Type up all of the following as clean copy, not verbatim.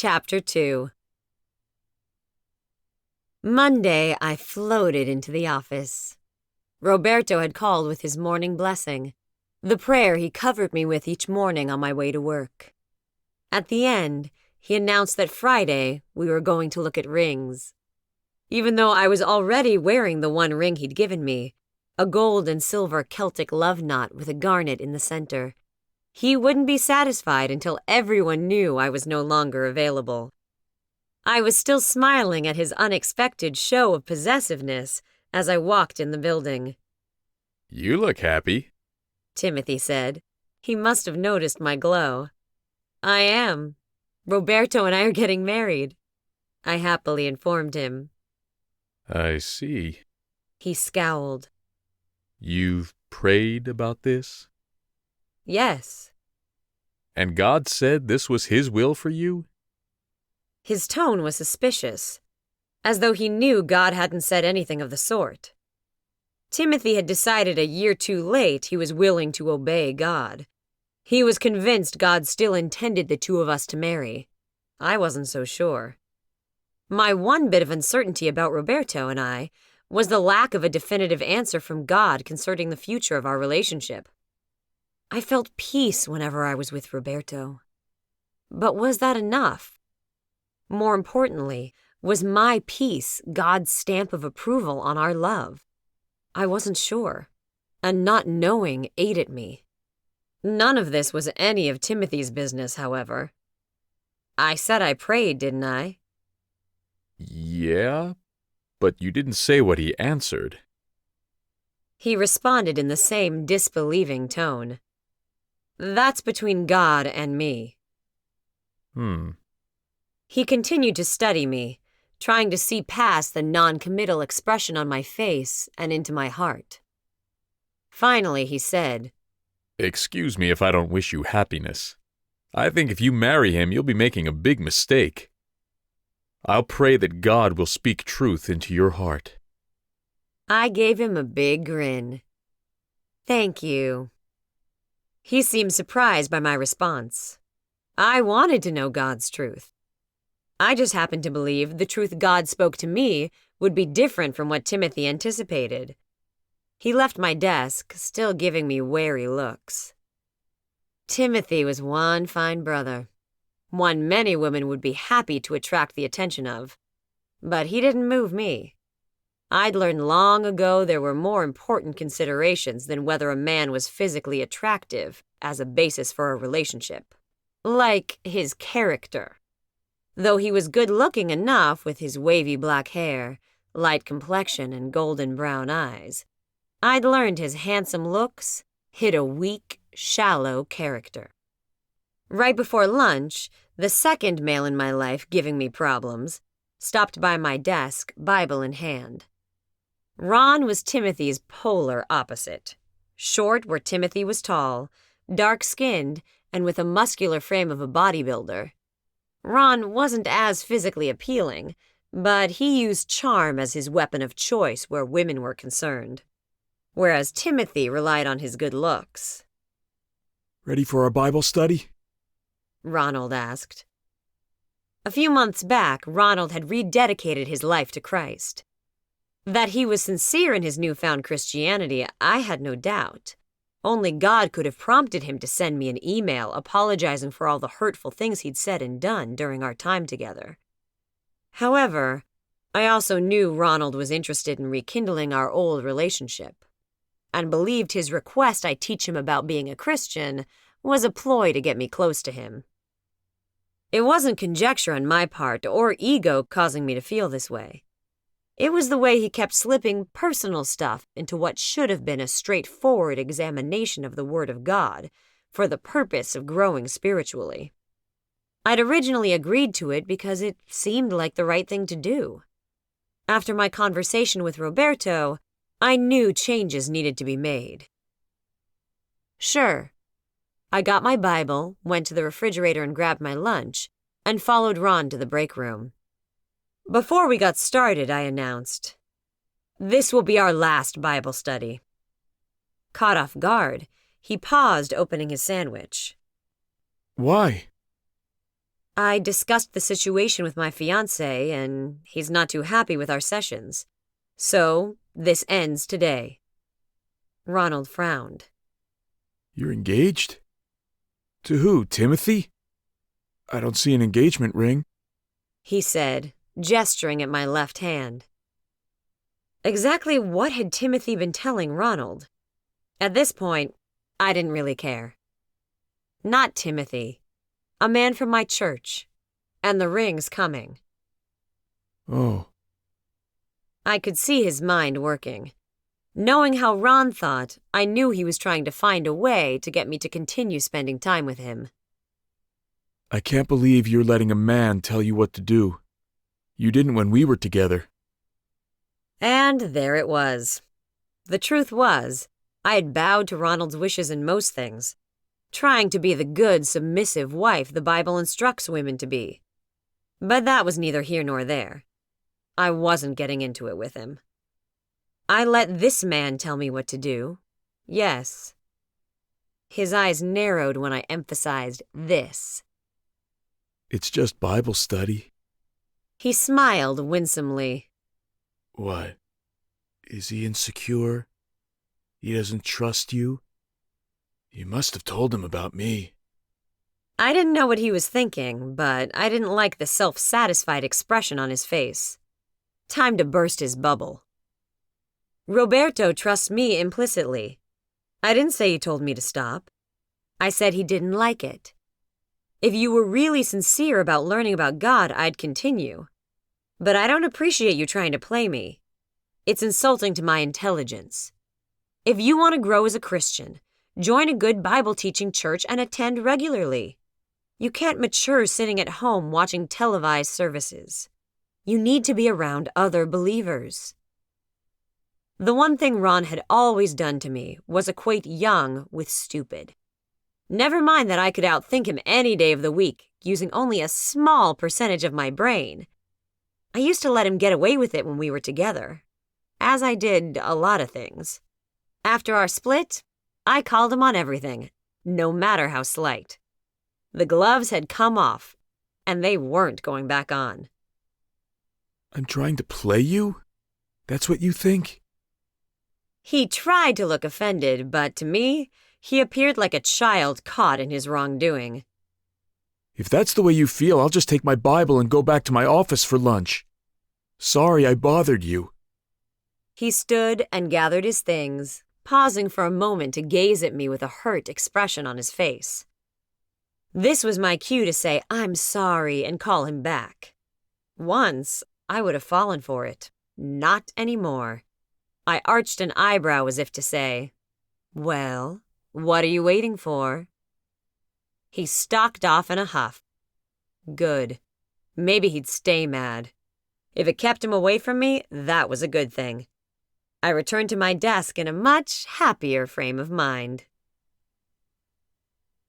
Chapter 2. Monday, I floated into the office. Roberto had called with his morning blessing, the prayer he covered me with each morning on my way to work. At the end, he announced that Friday we were going to look at rings. Even though I was already wearing the one ring he'd given me, a gold and silver Celtic love knot with a garnet in the center, he wouldn't be satisfied until everyone knew I was no longer available. I was still smiling at his unexpected show of possessiveness as I walked in the building. "You look happy," Timothy said. He must have noticed my glow. "I am. Roberto and I are getting married," I happily informed him. "I see." He scowled. "You've prayed about this? Yes. And God said this was His will for you?" His tone was suspicious, as though he knew God hadn't said anything of the sort. Timothy had decided a year too late he was willing to obey God. He was convinced God still intended the two of us to marry. I wasn't so sure. My one bit of uncertainty about Roberto and I was the lack of a definitive answer from God concerning the future of our relationship. I felt peace whenever I was with Roberto. But was that enough? More importantly, was my peace God's stamp of approval on our love? I wasn't sure, and not knowing ate at me. None of this was any of Timothy's business, however. I said I prayed, didn't I? "Yeah, but you didn't say what he answered." He responded in the same disbelieving tone. "That's between God and me." He continued to study me, trying to see past the non-committal expression on my face and into my heart. Finally, he said, "Excuse me if I don't wish you happiness. I think if you marry him, you'll be making a big mistake. I'll pray that God will speak truth into your heart." I gave him a big grin. "Thank you." He seemed surprised by my response. I wanted to know God's truth. I just happened to believe the truth God spoke to me would be different from what Timothy anticipated. He left my desk, still giving me wary looks. Timothy was one fine brother, one many women would be happy to attract the attention of. But he didn't move me. I'd learned long ago there were more important considerations than whether a man was physically attractive as a basis for a relationship. Like his character. Though he was good-looking enough with his wavy black hair, light complexion, and golden brown eyes, I'd learned his handsome looks hid a weak, shallow character. Right before lunch, the second male in my life giving me problems stopped by my desk, Bible in hand. Ron was Timothy's polar opposite. Short where Timothy was tall, dark-skinned, and with a muscular frame of a bodybuilder. Ron wasn't as physically appealing, but he used charm as his weapon of choice where women were concerned. Whereas Timothy relied on his good looks. "Ready for our Bible study?" Ronald asked. A few months back, Ronald had rededicated his life to Christ. That he was sincere in his newfound Christianity, I had no doubt. Only God could have prompted him to send me an email apologizing for all the hurtful things he'd said and done during our time together. However, I also knew Ronald was interested in rekindling our old relationship, and believed his request I teach him about being a Christian was a ploy to get me close to him. It wasn't conjecture on my part or ego causing me to feel this way. It was the way he kept slipping personal stuff into what should have been a straightforward examination of the Word of God for the purpose of growing spiritually. I'd originally agreed to it because it seemed like the right thing to do. After my conversation with Roberto, I knew changes needed to be made. Sure. I got my Bible, went to the refrigerator and grabbed my lunch, and followed Ron to the break room. Before we got started, I announced, "This will be our last Bible study." Caught off guard, he paused, opening his sandwich. "Why?" I discussed the situation with my fiancé, and he's not too happy with our sessions. So, this ends today. Ronald frowned. You're engaged? To who, Timothy? I don't see an engagement ring. He said, gesturing at my left hand. Exactly what had Timothy been telling Ronald? At this point, I didn't really care. Not Timothy. A man from my church. And the ring's coming. Oh. I could see his mind working. Knowing how Ron thought, I knew he was trying to find a way to get me to continue spending time with him. I can't believe you're letting a man tell you what to do. You didn't when we were together. And there it was. The truth was, I had bowed to Ronald's wishes in most things, trying to be the good, submissive wife the Bible instructs women to be. But that was neither here nor there. I wasn't getting into it with him. I let this man tell me what to do. Yes. His eyes narrowed when I emphasized this. It's just Bible study. He smiled winsomely. What? Is he insecure? He doesn't trust you? You must have told him about me. I didn't know what he was thinking, but I didn't like the self-satisfied expression on his face. Time to burst his bubble. Roberto trusts me implicitly. I didn't say he told me to stop. I said he didn't like it. If you were really sincere about learning about God, I'd continue. But I don't appreciate you trying to play me. It's insulting to my intelligence. If you want to grow as a Christian, join a good Bible-teaching church and attend regularly. You can't mature sitting at home watching televised services. You need to be around other believers. The one thing Ron had always done to me was equate young with stupid. Never mind that I could outthink him any day of the week, using only a small percentage of my brain. I used to let him get away with it when we were together, as I did a lot of things. After our split, I called him on everything, no matter how slight. The gloves had come off, and they weren't going back on. I'm trying to play you? That's what you think? He tried to look offended, but to me, he appeared like a child caught in his wrongdoing. If that's the way you feel, I'll just take my Bible and go back to my office for lunch. Sorry I bothered you. He stood and gathered his things, pausing for a moment to gaze at me with a hurt expression on his face. This was my cue to say I'm sorry and call him back. Once, I would have fallen for it. Not anymore. I arched an eyebrow as if to say, "Well, what are you waiting for?" He stalked off in a huff. Good. Maybe he'd stay mad. If it kept him away from me, that was a good thing. I returned to my desk in a much happier frame of mind.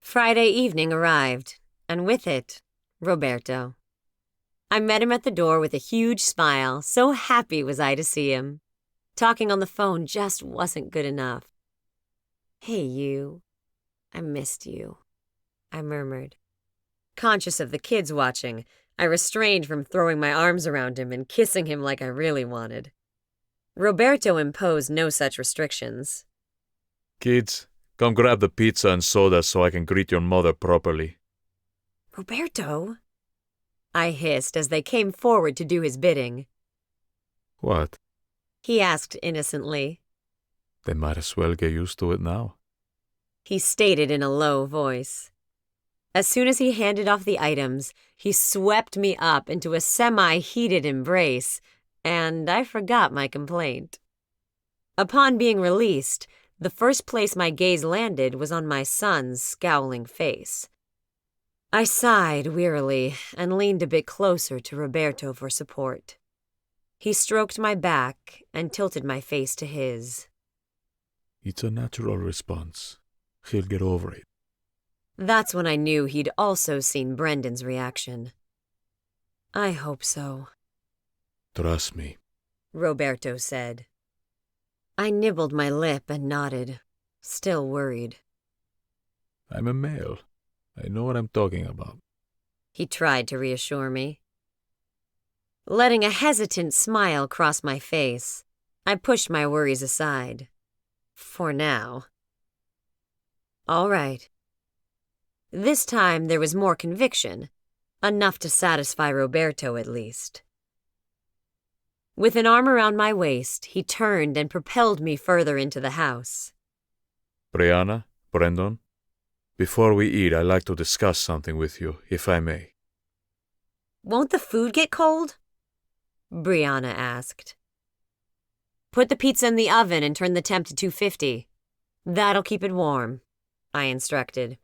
Friday evening arrived, and with it, Roberto. I met him at the door with a huge smile, so happy was I to see him. Talking on the phone just wasn't good enough. "Hey, you. I missed you," I murmured. Conscious of the kids watching, I restrained from throwing my arms around him and kissing him like I really wanted. Roberto imposed no such restrictions. Kids, come grab the pizza and soda so I can greet your mother properly. "Roberto?" I hissed as they came forward to do his bidding. What? He asked innocently. They might as well get used to it now. He stated in a low voice. As soon as he handed off the items, he swept me up into a semi-heated embrace, and I forgot my complaint. Upon being released, the first place my gaze landed was on my son's scowling face. I sighed wearily and leaned a bit closer to Roberto for support. He stroked my back and tilted my face to his. It's a natural response. He'll get over it. That's when I knew he'd also seen Brendan's reaction. "I hope so," Trust me. Roberto said. I nibbled my lip and nodded, still worried. I'm a male. I know what I'm talking about. He tried to reassure me. Letting a hesitant smile cross my face, I pushed my worries aside. For now. All right. This time there was more conviction, enough to satisfy Roberto at least. With an arm around my waist, he turned and propelled me further into the house. Brianna, Brendan, before we eat, I'd like to discuss something with you, if I may. Won't the food get cold? Brianna asked. Put the pizza in the oven and turn the temp to 250. That'll keep it warm, I instructed.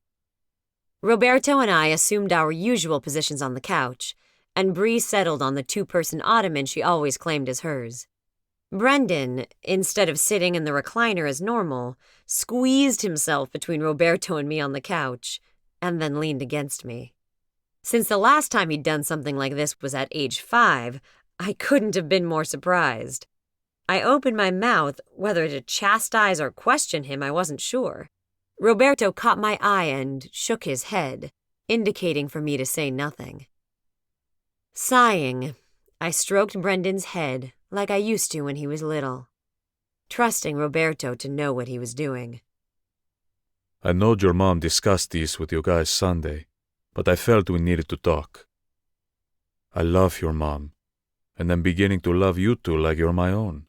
Roberto and I assumed our usual positions on the couch, and Bree settled on the two-person ottoman she always claimed as hers. Brendan, instead of sitting in the recliner as normal, squeezed himself between Roberto and me on the couch, and then leaned against me. Since the last time he'd done something like this was at age 5, I couldn't have been more surprised. I opened my mouth, whether to chastise or question him, I wasn't sure. Roberto caught my eye and shook his head, indicating for me to say nothing. Sighing, I stroked Brendan's head like I used to when he was little, trusting Roberto to know what he was doing. I know your mom discussed this with you guys Sunday, but I felt we needed to talk. I love your mom, and I'm beginning to love you two like you're my own.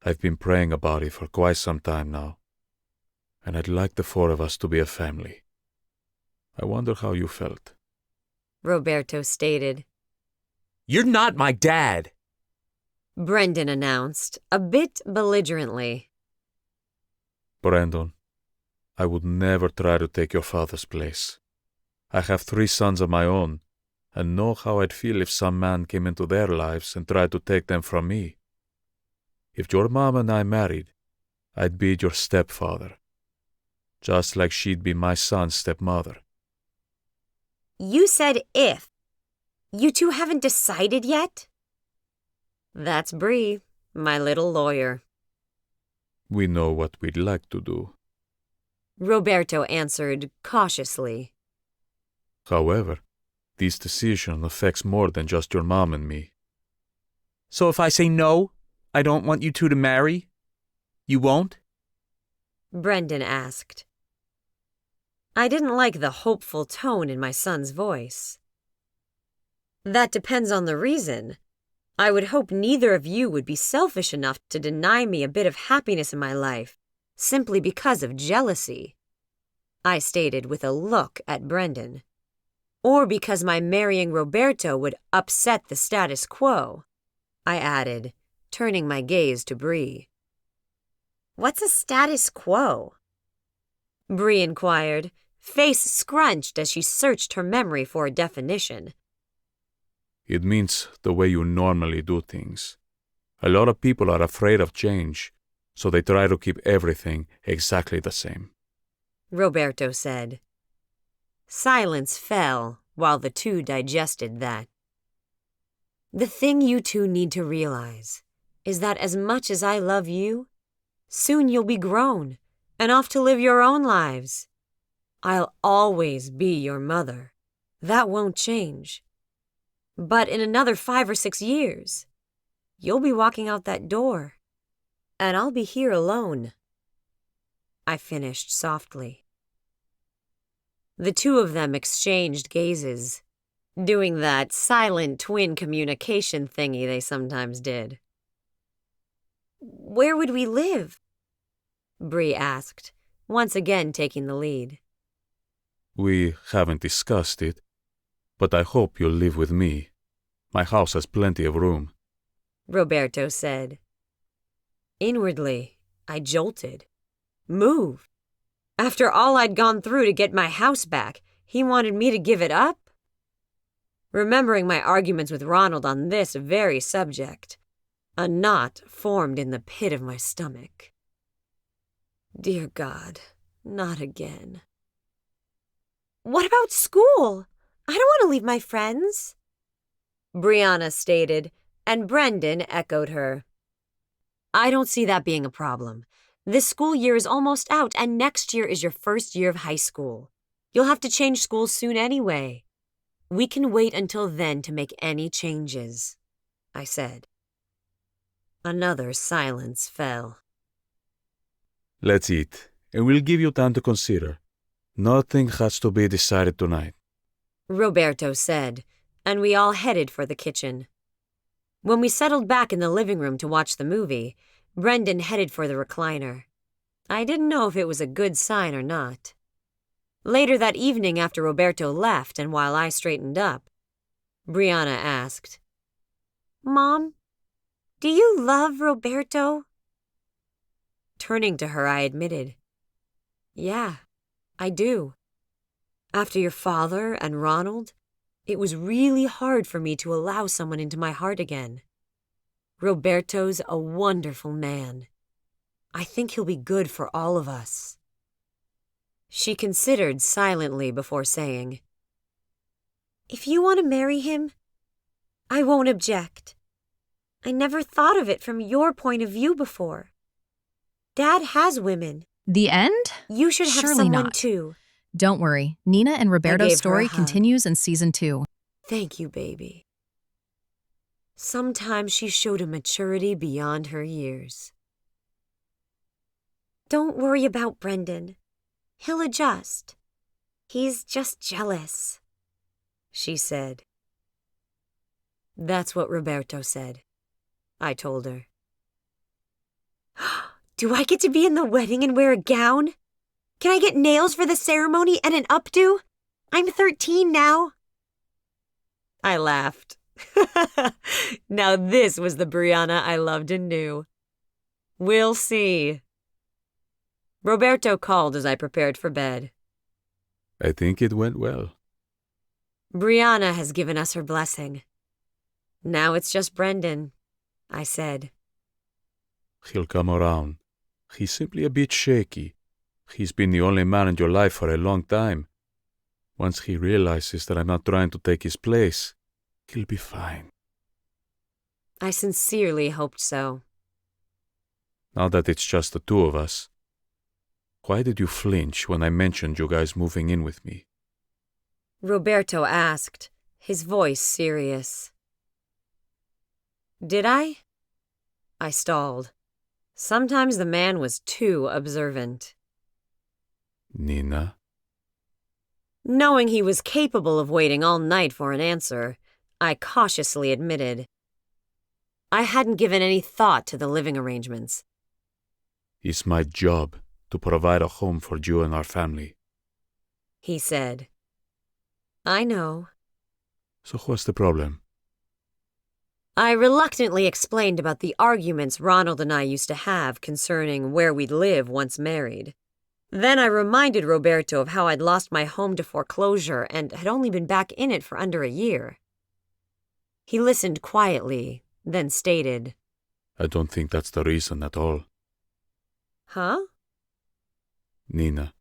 I've been praying about it for quite some time now, and I'd like the 4 of us to be a family. I wonder how you felt. Roberto stated. You're not my dad, Brendan announced, a bit belligerently. Brandon, I would never try to take your father's place. I have 3 sons of my own, and know how I'd feel if some man came into their lives and tried to take them from me. If your mom and I married, I'd be your stepfather, just like she'd be my son's stepmother. You said if. You two haven't decided yet? That's Bree, my little lawyer. We know what we'd like to do. Roberto answered cautiously. However, this decision affects more than just your mom and me. so if I say no, I don't want you two to marry, you won't? Brendan asked. I didn't like the hopeful tone in my son's voice. That depends on the reason. I would hope neither of you would be selfish enough to deny me a bit of happiness in my life, simply because of jealousy, I stated with a look at Brendan. Or because my marrying Roberto would upset the status quo, I added, turning my gaze to Bree. What's a status quo? Bree inquired, face scrunched as she searched her memory for a definition. It means the way you normally do things. A lot of people are afraid of change, so they try to keep everything exactly the same. Roberto said. Silence fell while the two digested that. The thing you two need to realize is that as much as I love you, soon you'll be grown and off to live your own lives. I'll always be your mother. That won't change. But in another 5 or 6 years, you'll be walking out that door, and I'll be here alone. I finished softly. The two of them exchanged gazes, doing that silent twin communication thingy they sometimes did. Where would we live? Bree asked, once again taking the lead. We haven't discussed it, but I hope you'll live with me. My house has plenty of room, Roberto said. Inwardly, I jolted. Move? After all I'd gone through to get my house back, he wanted me to give it up? Remembering my arguments with Ronald on this very subject, a knot formed in the pit of my stomach. Dear God, not again. What about school? I don't want to leave my friends, Brianna stated, and Brendan echoed her. I don't see that being a problem. This school year is almost out, and next year is your first year of high school. You'll have to change schools soon anyway. We can wait until then to make any changes, I said. Another silence fell. Let's eat, and we'll give you time to consider. Nothing has to be decided tonight. Roberto said, and we all headed for the kitchen. When we settled back in the living room to watch the movie, Brendan headed for the recliner. I didn't know if it was a good sign or not. Later that evening, after Roberto left and while I straightened up, Brianna asked, "Mom, do you love Roberto?" Turning to her, I admitted, "Yeah, I do. After your father and Ronald, it was really hard for me to allow someone into my heart again. Roberto's a wonderful man. I think he'll be good for all of us." She considered silently before saying, "If you want to marry him, I won't object. I never thought of it from your point of view before. Dad has women. The end? You should have Surely someone not. too." Don't worry, Nina and gave Roberto's her a story hug. continues in season 2. "Thank you, baby." Sometimes she showed a maturity beyond her years. "Don't worry about Brendan. He'll adjust. He's just jealous," she said. "That's what Roberto said," I told her. "Do I get to be in the wedding and wear a gown? Can I get nails for the ceremony and an updo? I'm 13 now." I laughed. Now this was the Brianna I loved and knew. "We'll see." Roberto called as I prepared for bed. I think it went well. "Brianna has given us her blessing. Now it's just Brendan," I said. He'll come around. He's simply a bit shaky. He's been the only man in your life for a long time. Once he realizes that I'm not trying to take his place, he'll be fine. I sincerely hoped so. Now that it's just the two of us, why did you flinch when I mentioned you guys moving in with me? Roberto asked, his voice serious. "Did I?" I stalled. Sometimes the man was too observant. Nina? Knowing he was capable of waiting all night for an answer, I cautiously admitted. I hadn't given any thought to the living arrangements. It's my job to provide a home for you and our family. He said. "I know." So what's the problem? I reluctantly explained about the arguments Ronald and I used to have concerning where we'd live once married. Then I reminded Roberto of how I'd lost my home to foreclosure and had only been back in it for under a year. He listened quietly, then stated, I don't think that's the reason at all. "Huh?" Nina,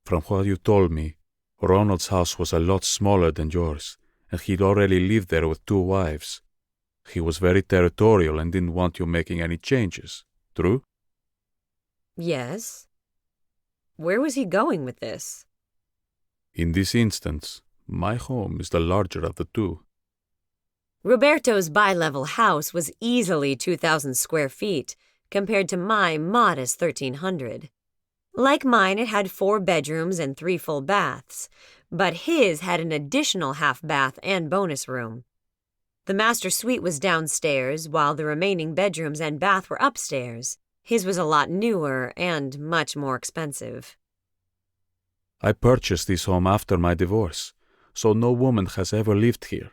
from what you told me, Ronald's house was a lot smaller than yours, and he'd already lived there with 2 wives. He was very territorial and didn't want you making any changes. True? "Yes." Where was he going with this? In this instance, my home is the larger of the 2. Roberto's bi-level house was easily 2,000 square feet compared to my modest 1,300. Like mine, it had 4 bedrooms and 3 full baths, but his had an additional half bath and bonus room. The master suite was downstairs, while the remaining bedrooms and bath were upstairs. His was a lot newer and much more expensive. I purchased this home after my divorce, so no woman has ever lived here,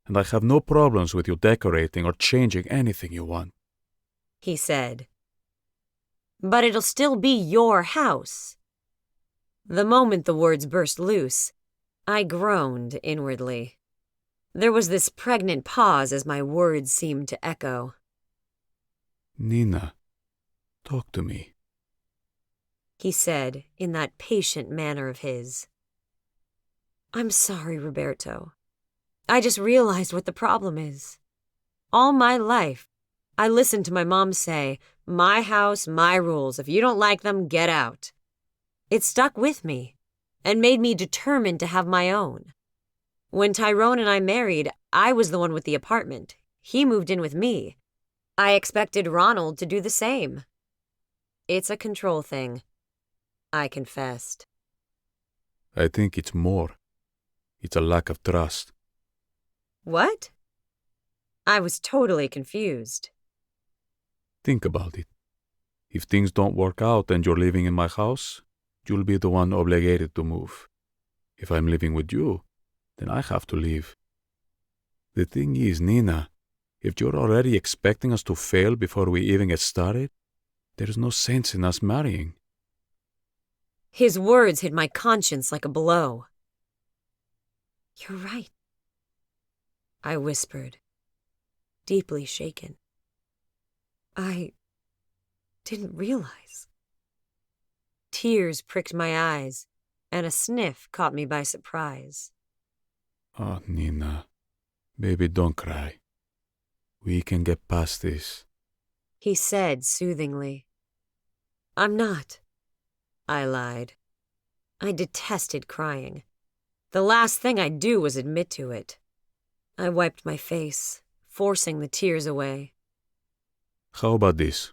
and I have no problems with you decorating or changing anything you want. He said. "But it'll still be your house." The moment the words burst loose, I groaned inwardly. There was this pregnant pause as my words seemed to echo. Nina, talk to me. He said in that patient manner of his. "I'm sorry, Roberto. I just realized what the problem is. All my life, I listened to my mom say, 'My house, my rules. If you don't like them, get out.' It stuck with me and made me determined to have my own. When Tyrone and I married, I was the one with the apartment. He moved in with me. I expected Ronald to do the same. It's a control thing, I confessed. I think it's more. It's a lack of trust. What? I was totally confused. Think about it. If things don't work out and you're living in my house, you'll be the one obligated to move. If I'm living with you, then I have to leave. The thing is, Nina, if you're already expecting us to fail before we even get started, there's no sense in us marrying. His words hit my conscience like a blow. You're right, I whispered, deeply shaken. I didn't realize. Tears pricked my eyes, and a sniff caught me by surprise. Oh, Nina, baby, don't cry. We can get past this. He said soothingly. I'm not, I lied. I detested crying. The last thing I'd do was admit to it. I wiped my face, forcing the tears away. How about this?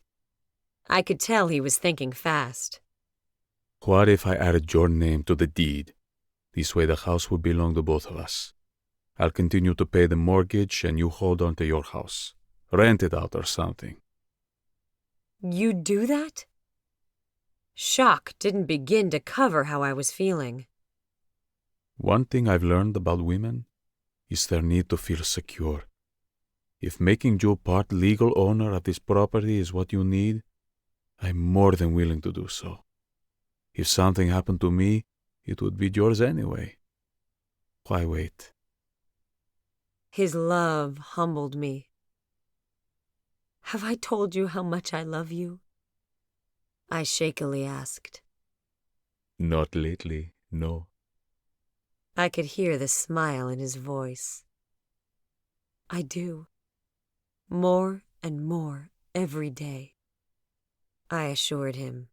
I could tell he was thinking fast. What if I added your name to the deed? This way the house would belong to both of us. I'll continue to pay the mortgage and you hold on to your house. Rent it out or something. You'd do that? Shock didn't begin to cover how I was feeling. One thing I've learned about women is their need to feel secure. If making you part legal owner of this property is what you need, I'm more than willing to do so. If something happened to me, it would be yours anyway. Why wait? His love humbled me. Have I told you how much I love you? I shakily asked. Not lately, no. I could hear the smile in his voice. I do. More and more every day, I assured him.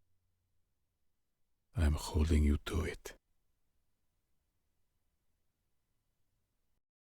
I'm holding you to it.